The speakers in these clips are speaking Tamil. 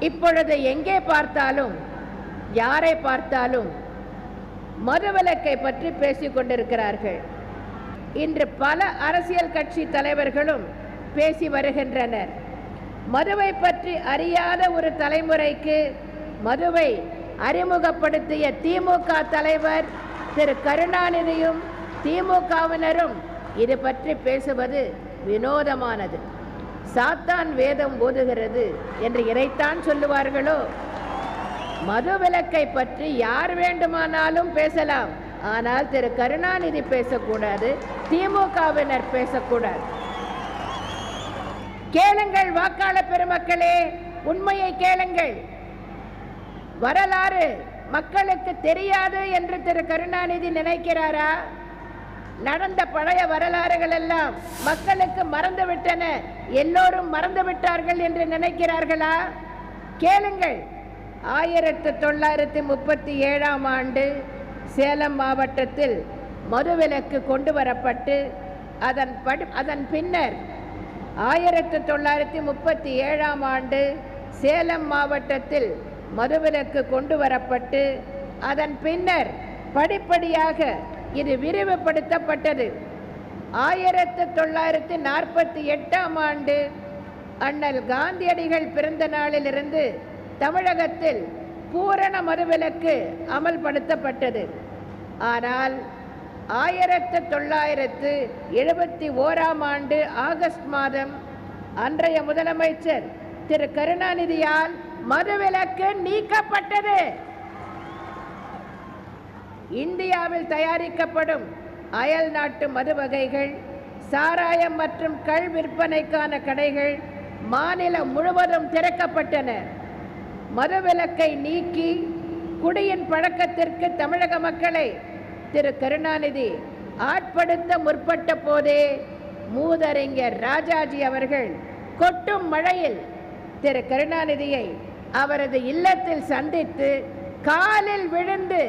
இப்பொழுது எங்கே பார்த்தாலும் யாரை பார்த்தாலும் மதுவிலக்கை பற்றி பேசிக் கொண்டிருக்கிறார்கள். இன்று பல அரசியல் கட்சி தலைவர்களும் பேசி வருகின்றனர். மதுவை பற்றி அறியாத ஒரு தலைமுறைக்கு மதுவை அறிமுகப்படுத்திய திமுக தலைவர் திரு கருணாநிதியும் திமுகவினரும் இது பற்றி பேசுவது வினோதமானது. சாத்தான் வேதம் ஓதுகிறது என்று இதைத்தான் சொல்லுவார்களோ? மதுவிலக்கை பற்றி யார் வேண்டுமானாலும் பேசலாம், ஆனால் திரு கருணாநிதி பேசக்கூடாது, திமுகவினர் பேசக்கூடாது. கேளுங்கள் வாக்காளர் பெருமக்களே, உண்மையை கேளுங்கள். வரலாறு மக்களுக்கு தெரியாது என்று திரு கருணாநிதி நினைக்கிறாரா? நடந்த பழைய வரலாறுகள் எல்லாம் மக்களுக்கு மறந்துவிட்டன, எல்லோரும் மறந்து விட்டார்கள் என்று நினைக்கிறார்களா? கேளுங்கள். 1937ஆம் ஆண்டு சேலம் மாவட்டத்தில் மதுவிலக்கு கொண்டு வரப்பட்டு அதன் பின்னர் 1937ஆம் ஆண்டு சேலம் மாவட்டத்தில் மதுவிலக்கு கொண்டு வரப்பட்டு அதன் பின்னர் படிப்படியாக இது விரிவுபடுத்தப்பட்டது. 1948ஆம் ஆண்டு அண்ணல் காந்தியடிகள் பிறந்த நாளிலிருந்து தமிழகத்தில் பூரண மதுவிலக்கு அமல்படுத்தப்பட்டது. ஆனால் 1971ஆம் ஆண்டு ஆகஸ்ட் மாதம் அன்றைய முதலமைச்சர் திரு கருணாநிதியால் மதுவிலக்கு நீக்கப்பட்டது. இந்தியாவில் தயாரிக்கப்படும் அயல் நாட்டு மது வகைகள், சாராயம் மற்றும் கள் விற்பனைக்கான கடைகள் மாநிலம் முழுவதும் திறக்கப்பட்டன. மதுவிலக்கை நீக்கி குடியின் பழக்கத்திற்கு தமிழக மக்களை திரு கருணாநிதி ஆட்படுத்த முற்பட்ட போதே மூதறிஞர் ராஜாஜி அவர்கள் கொட்டும் மழையில் திரு கருணாநிதியை அவரது இல்லத்தில் சந்தித்து காலில் விழுந்து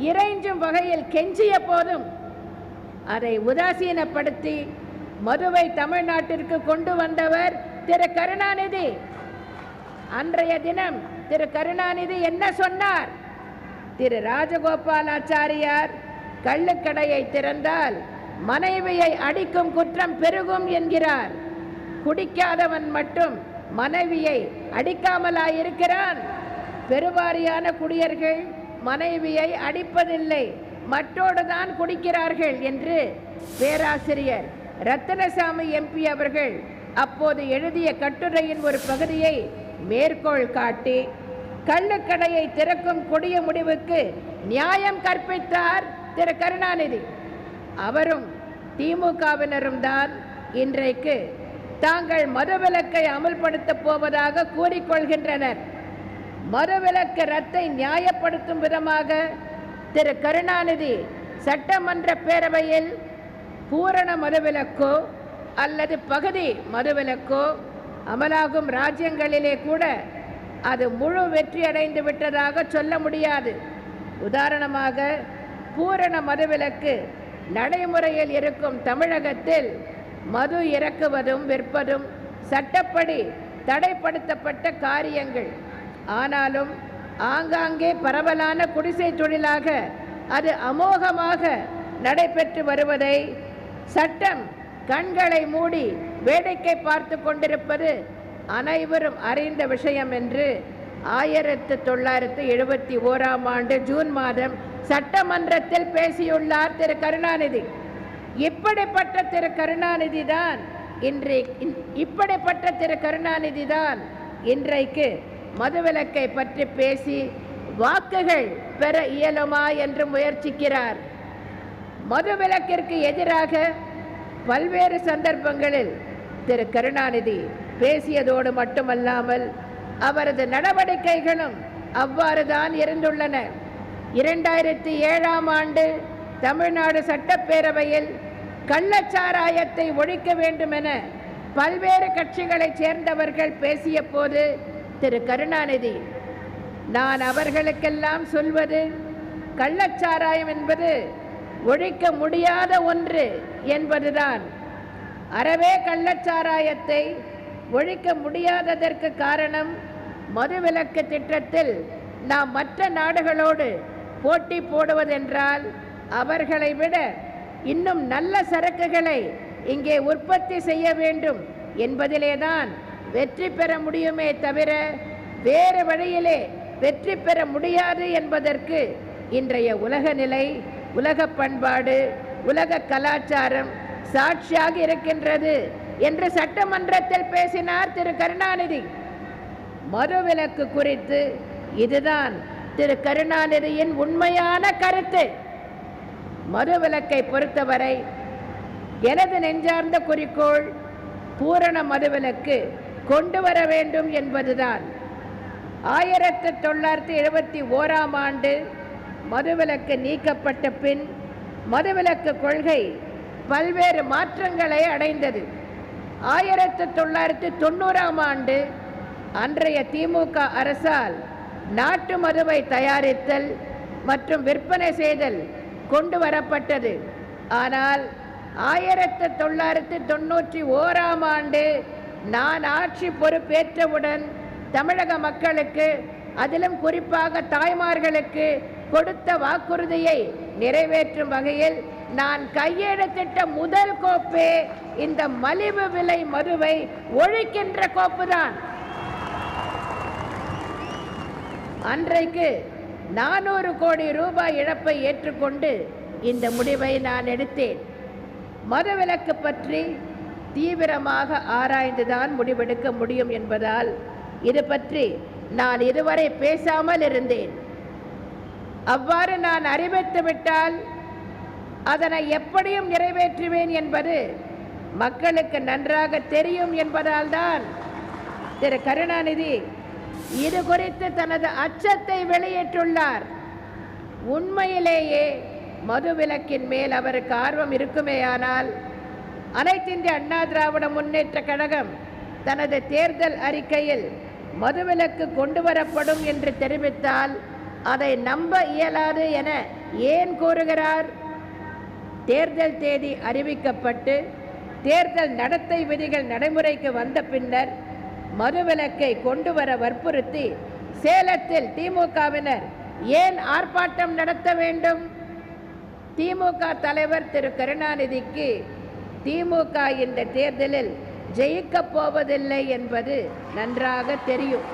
இறைஞ்சும் வகையில் கெஞ்சிய போதும் அதை உதாசீனப்படுத்தி மதுவை தமிழ்நாட்டிற்கு கொண்டு வந்தவர் திரு கருணாநிதி. அன்றைய தினம் திரு கருணாநிதி என்ன சொன்னார்? திரு ராஜகோபாலாச்சாரியார் கள்ளுக்கடையை திறந்தால் மனைவியை அடிக்கும் குற்றம் பெருகும் என்கிறார். குடிக்காதவன் மட்டும் மனைவியை அடிக்காமலாயிருக்கிறான். பெருவாரியான குடியர்கள் மனைவியை அடிப்பதில்லை, மற்றோடுதான் குடிக்கிறார்கள் என்று பேராசிரியர் ரத்தினசாமி எம்பி அவர்கள் அப்போது எழுதிய கட்டுரையின் ஒரு பகுதியை மேற்கோள் காட்டி கள்ளுக்கடையை திறக்கும் கொடிய முடிவுக்கு நியாயம் கற்பித்தார் திரு கருணாநிதி. அவரும் திமுகவினரும் தான் இன்றைக்கு தாங்கள் மதுவிலக்கை அமல்படுத்த போவதாக கூறிக்கொள்கின்றனர். மதுவிலக்கு ரத்தை நியாயப்படுத்தும் விதமாக திரு கருணாநிதி சட்டமன்ற பேரவையில் பூரண மதுவிலக்கோ அல்லது பகுதி மதுவிலக்கோ அமலாகும் ராஜ்யங்களிலே கூட அது முழு வெற்றி அடைந்து விட்டதாக சொல்ல முடியாது. உதாரணமாக பூரண மதுவிலக்கு நடைமுறையில் இருக்கும் தமிழகத்தில் மது இறக்குவதும் விற்பதும் சட்டப்படி தடைப்படுத்தப்பட்ட காரியங்கள். ஆனாலும் ஆங்காங்கே பரவலான குடிசை தொழிலாக அது அமோகமாக நடைபெற்று வருவதை சட்டம் கண்களை மூடி வேடிக்கை பார்த்து கொண்டிருப்பது அனைவரும் அறிந்த விஷயம் என்று 1971ஆம் ஆண்டு ஜூன் மாதம் சட்டமன்றத்தில் பேசியுள்ளார் திரு கருணாநிதி. இப்படிப்பட்ட திரு கருணாநிதி தான் இன்றைக்கு மதுவிலக்கை பற்றி பேசி வாக்குகள் பெற இயலுமா என்று முயற்சிக்கிறார். மதுவிலக்கிற்கு எதிராக பல்வேறு சந்தர்ப்பங்களில் திரு கருணாநிதி பேசியதோடு மட்டுமல்லாமல் அவரது நடவடிக்கைகளும் அவ்வாறுதான் இருந்துள்ளன. 2007ஆம் ஆண்டு தமிழ்நாடு சட்டப்பேரவையில் கள்ளச்சாராயத்தை ஒழிக்க வேண்டும் என பல்வேறு கட்சிகளைச் சேர்ந்தவர்கள் பேசிய போது திரு கருணாநிதி, நான் அவர்களுக்கெல்லாம் சொல்வது கள்ளச்சாராயம் என்பது ஒழிக்க முடியாத ஒன்று என்பதுதான். அறவே கள்ளச்சாராயத்தை ஒழிக்க முடியாததற்கு காரணம் மதுவிலக்கு திட்டத்தில் நாம் மற்ற நாடுகளோடு போட்டி போடுவதென்றால் அவர்களை விட இன்னும் நல்ல சரக்குகளை இங்கே உற்பத்தி செய்ய வேண்டும் என்பதிலேதான் வெற்றி பெற முடியுமே தவிர வேறு வழியிலே வெற்றி பெற முடியாது என்பதற்கு இன்றைய உலக நிலை, உலக பண்பாடு, உலக கலாச்சாரம் சாட்சியாக இருக்கின்றது என்று சட்டமன்றத்தில் பேசினார் திரு கருணாநிதி. மதுவிலக்கு குறித்து இதுதான் திரு கருணாநிதியின் உண்மையான கருத்து. மதுவிலக்கை பொறுத்தவரை எனது நெஞ்சார்ந்த குறிக்கோள் பூரண மதுவிலக்கு கொண்டு வர வேண்டும் என்பதுதான். 1971ஆம் ஆண்டு மதுவிலக்கு நீக்கப்பட்ட பின் மதுவிலக்கு கொள்கை பல்வேறு மாற்றங்களை அடைந்தது. 1990ஆம் ஆண்டு அன்றைய திமுக அரசால் நாட்டு மதுவை தயாரித்தல் மற்றும் விற்பனை செய்தல் கொண்டு வரப்பட்டது. ஆனால் 1991ஆம் ஆண்டு நான் ஆட்சி பொறுப்பேற்றவுடன் தமிழக மக்களுக்கு, அதிலும் குறிப்பாக தாய்மார்களுக்கு கொடுத்த வாக்குறுதியை நிறைவேற்றும் வகையில் நான் கையெழுத்திட்ட முதல் கோப்பே இந்த மலிவு விலை மதுவை ஒழிக்கின்ற கோப்புதான். அன்றைக்கு 400 கோடி ரூபாய் இழப்பை ஏற்றுக்கொண்டு இந்த முடிவை நான் எடுத்தேன். மதுவிலக்கு பற்றி தீவிரமாக ஆராய்ந்துதான் முடிவெடுக்க முடியும் என்பதால் இது பற்றி நான் இதுவரை பேசாமல் இருந்தேன். அவ்வாறு நான் அறிவித்து விட்டால் அதனை எப்படியும் நிறைவேற்றுவேன் என்பது மக்களுக்கு நன்றாக தெரியும் என்பதால் தான் திரு கருணாநிதி இது குறித்து தனது அச்சத்தை வெளியிட்டுள்ளார். உண்மையிலேயே மதுவிலக்கின் மேல் அவருக்கு ஆர்வம் இருக்குமேயானால் அனைத்து இந்திய அண்ணா திராவிட முன்னேற்ற கழகம் தனது தேர்தல் அறிக்கையில் மதுவிலக்கு கொண்டு வரப்படும் என்று தெரிவித்தால் அதை நம்ப இயலாது என ஏன் கூறுகிறார்? தேர்தல் தேதி அறிவிக்கப்பட்டு தேர்தல் நடத்தை விதிகள் நடைமுறைக்கு வந்த பின்னர் மதுவிலக்கை கொண்டு வர வற்புறுத்தி சேலத்தில் திமுகவினர் ஏன் ஆர்ப்பாட்டம் நடத்த வேண்டும்? திமுக தலைவர் திரு கருணாநிதிக்கு திமுக இந்த தேர்தலில் ஜெயிக்கப் போவதில்லை என்பது நன்றாக தெரியும்.